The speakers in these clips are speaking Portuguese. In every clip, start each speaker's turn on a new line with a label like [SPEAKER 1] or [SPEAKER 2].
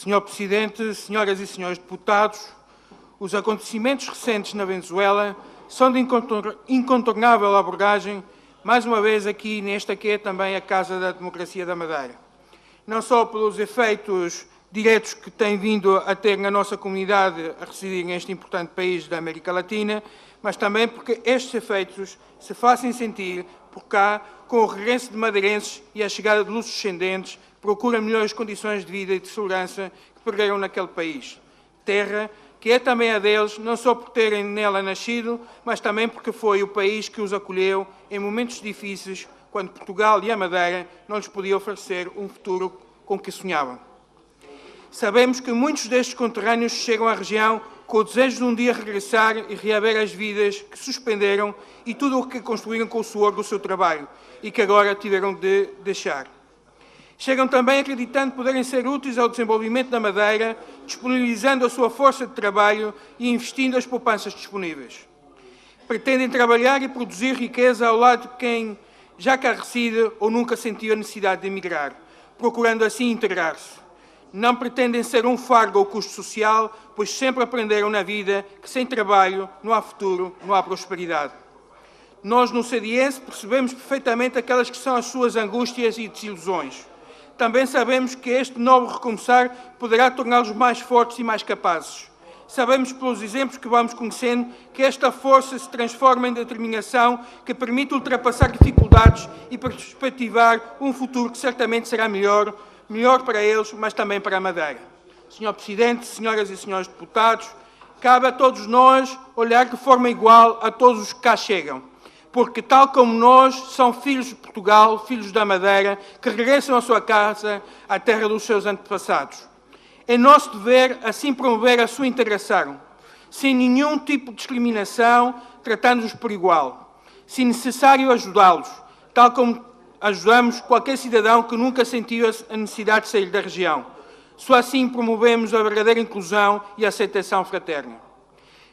[SPEAKER 1] Senhor Presidente, senhoras e senhores deputados, os acontecimentos recentes na Venezuela são de incontornável abordagem, mais uma vez aqui nesta que é também a Casa da Democracia da Madeira. Não só pelos efeitos diretos que tem vindo a ter na nossa comunidade a residir neste importante país da América Latina, mas também porque estes efeitos se fazem sentir por cá com o regresso de madeirenses e a chegada de luso-descendentes que procuram melhores condições de vida e de segurança que perderam naquele país. Terra que é também a deles, não só por terem nela nascido, mas também porque foi o país que os acolheu em momentos difíceis, quando Portugal e a Madeira não lhes podiam oferecer um futuro com que sonhavam. Sabemos que muitos destes conterrâneos chegam à região com o desejo de um dia regressar e reaver as vidas que suspenderam e tudo o que construíram com o suor do seu trabalho e que agora tiveram de deixar. Chegam também acreditando poderem ser úteis ao desenvolvimento da Madeira, disponibilizando a sua força de trabalho e investindo as poupanças disponíveis. Pretendem trabalhar e produzir riqueza ao lado de quem já cá reside ou nunca sentiu a necessidade de emigrar, procurando assim integrar-se. Não pretendem ser um fardo ao custo social, pois sempre aprenderam na vida que sem trabalho não há futuro, não há prosperidade. Nós, no CDS, percebemos perfeitamente aquelas que são as suas angústias e desilusões. Também sabemos que este novo recomeçar poderá torná-los mais fortes e mais capazes. Sabemos, pelos exemplos que vamos conhecendo, que esta força se transforma em determinação que permite ultrapassar dificuldades e perspectivar um futuro que certamente será melhor para eles, mas também para a Madeira. Senhor Presidente, senhoras e senhores deputados, cabe a todos nós olhar de forma igual a todos os que cá chegam, porque, tal como nós, são filhos de Portugal, filhos da Madeira, que regressam à sua casa, à terra dos seus antepassados. É nosso dever, assim, promover a sua integração, sem nenhum tipo de discriminação, tratando-os por igual. Se necessário, ajudá-los, tal como ajudamos qualquer cidadão que nunca sentiu a necessidade de sair da região. Só assim promovemos a verdadeira inclusão e a aceitação fraterna.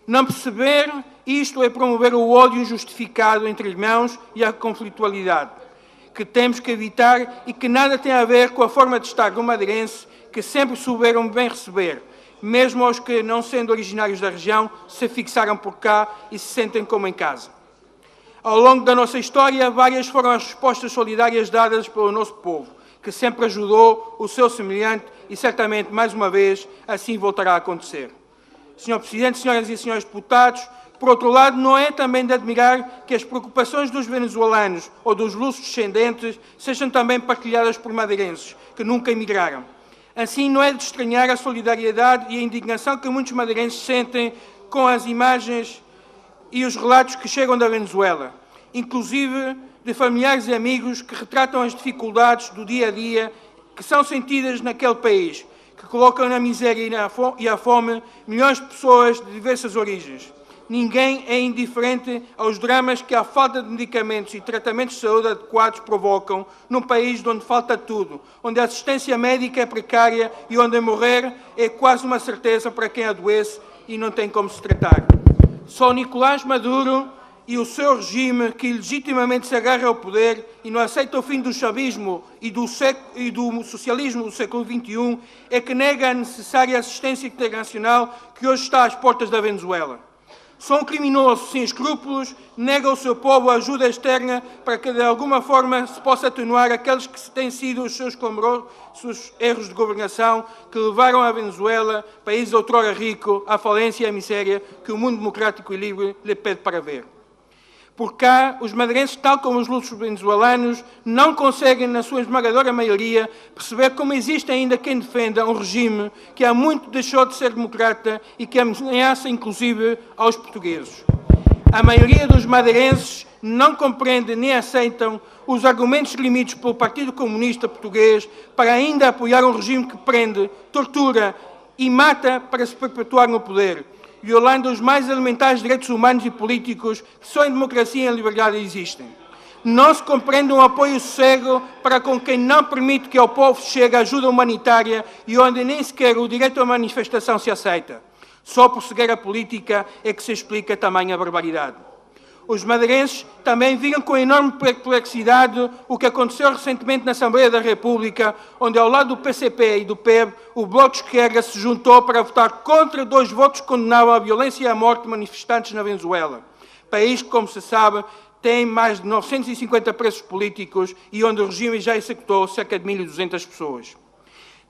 [SPEAKER 1] Não perceber isto é promover o ódio injustificado entre irmãos e a conflitualidade, que temos que evitar e que nada tem a ver com a forma de estar do madeirense, que sempre souberam bem receber, mesmo aos que, não sendo originários da região, se fixaram por cá e se sentem como em casa. Ao longo da nossa história, várias foram as respostas solidárias dadas pelo nosso povo, que sempre ajudou o seu semelhante e certamente, mais uma vez, assim voltará a acontecer. Senhor Presidente, senhoras e senhores deputados, por outro lado, não é também de admirar que as preocupações dos venezuelanos ou dos luso-descendentes sejam também partilhadas por madeirenses, que nunca emigraram. Assim, não é de estranhar a solidariedade e a indignação que muitos madeirenses sentem com as imagens e os relatos que chegam da Venezuela, inclusive de familiares e amigos que retratam as dificuldades do dia-a-dia que são sentidas naquele país, que colocam na miséria e a fome milhões de pessoas de diversas origens. Ninguém é indiferente aos dramas que a falta de medicamentos e tratamentos de saúde adequados provocam num país onde falta tudo, onde a assistência médica é precária e onde morrer é quase uma certeza para quem adoece e não tem como se tratar. Só Nicolás Maduro e o seu regime, que legitimamente se agarra ao poder e não aceita o fim do chavismo e do socialismo do século XXI, é que nega a necessária assistência internacional que hoje está às portas da Venezuela. Só um criminoso sem escrúpulos nega ao seu povo a ajuda externa para que, de alguma forma, se possa atenuar aqueles que têm sido os seus clamorosos erros de governação que levaram a Venezuela, país outrora rico, à falência e à miséria que o mundo democrático e livre lhe pede para ver. Por cá, os madeirenses, tal como os lusos venezuelanos, não conseguem, na sua esmagadora maioria, perceber como existe ainda quem defenda um regime que há muito deixou de ser democrata e que ameaça, inclusive, aos portugueses. A maioria dos madeirenses não compreende nem aceitam os argumentos remidos pelo Partido Comunista Português para ainda apoiar um regime que prende, tortura e mata para se perpetuar no poder, violando os mais elementares direitos humanos e políticos que só em democracia e em liberdade existem. Não se compreende um apoio cego para com quem não permite que ao povo chegue ajuda humanitária e onde nem sequer o direito à manifestação se aceita. Só por cegueira política é que se explica tamanha barbaridade. Os madeirenses também viram com enorme perplexidade o que aconteceu recentemente na Assembleia da República, onde, ao lado do PCP e do PEB, o Bloco de Esquerda se juntou para votar contra 2 votos que condenavam a violência e a morte de manifestantes na Venezuela. País que, como se sabe, tem mais de 950 presos políticos e onde o regime já executou cerca de 1.200 pessoas.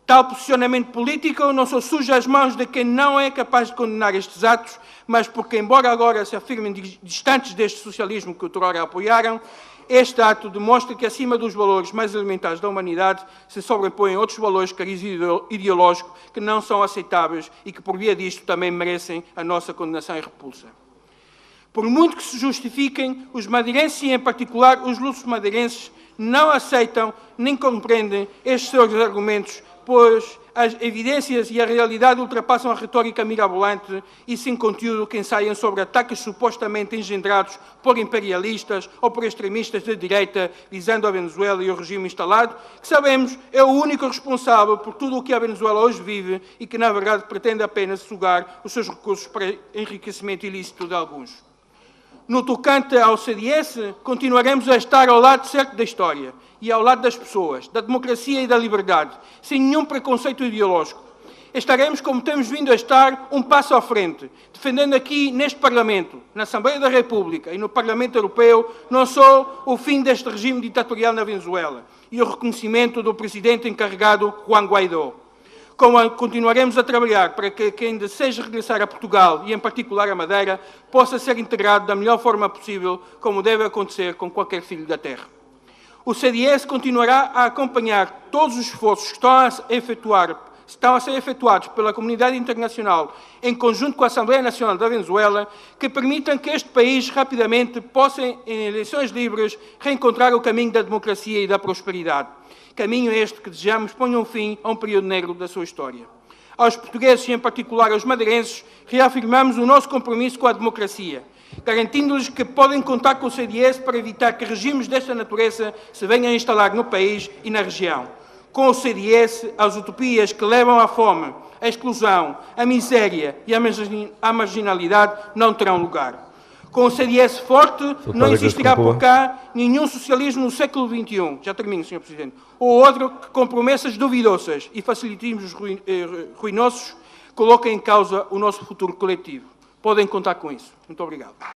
[SPEAKER 1] Tal posicionamento político não só surge às mãos de quem não é capaz de condenar estes atos, mas porque, embora agora se afirmem distantes deste socialismo que outrora apoiaram, este ato demonstra que, acima dos valores mais elementares da humanidade, se sobrepõem outros valores de cariz ideológico que não são aceitáveis e que, por via disto, também merecem a nossa condenação e repulsa. Por muito que se justifiquem, os madeirenses e, em particular, os luso-madeirenses, não aceitam nem compreendem estes seus argumentos, pois as evidências e a realidade ultrapassam a retórica mirabolante e sem conteúdo que ensaiam sobre ataques supostamente engendrados por imperialistas ou por extremistas de direita visando a Venezuela e o regime instalado, que sabemos é o único responsável por tudo o que a Venezuela hoje vive e que, na verdade, pretende apenas sugar os seus recursos para enriquecimento ilícito de alguns. No tocante ao CDS, continuaremos a estar ao lado certo da história e ao lado das pessoas, da democracia e da liberdade, sem nenhum preconceito ideológico. Estaremos, como temos vindo a estar, um passo à frente, defendendo aqui neste Parlamento, na Assembleia da República e no Parlamento Europeu, não só o fim deste regime ditatorial na Venezuela e o reconhecimento do presidente encarregado Juan Guaidó, como continuaremos a trabalhar para que quem deseja regressar a Portugal, e em particular a Madeira, possa ser integrado da melhor forma possível, como deve acontecer com qualquer filho da terra. O CDS continuará a acompanhar todos os esforços que estão a ser efetuados pela comunidade internacional, em conjunto com a Assembleia Nacional da Venezuela, que permitam que este país rapidamente possa, em eleições livres, reencontrar o caminho da democracia e da prosperidade. Caminho este que desejamos ponha um fim a um período negro da sua história. Aos portugueses e, em particular, aos madeirenses, reafirmamos o nosso compromisso com a democracia, garantindo-lhes que podem contar com o CDS para evitar que regimes desta natureza se venham a instalar no país e na região. Com o CDS, as utopias que levam à fome, à exclusão, à miséria e à marginalidade não terão lugar. Com o CDS forte, não existirá por cá nenhum socialismo no século XXI. Já termino, Sr. Presidente. Ou outro que, com promessas duvidosas e facilitismos ruinosos, coloquem em causa o nosso futuro coletivo. Podem contar com isso. Muito obrigado.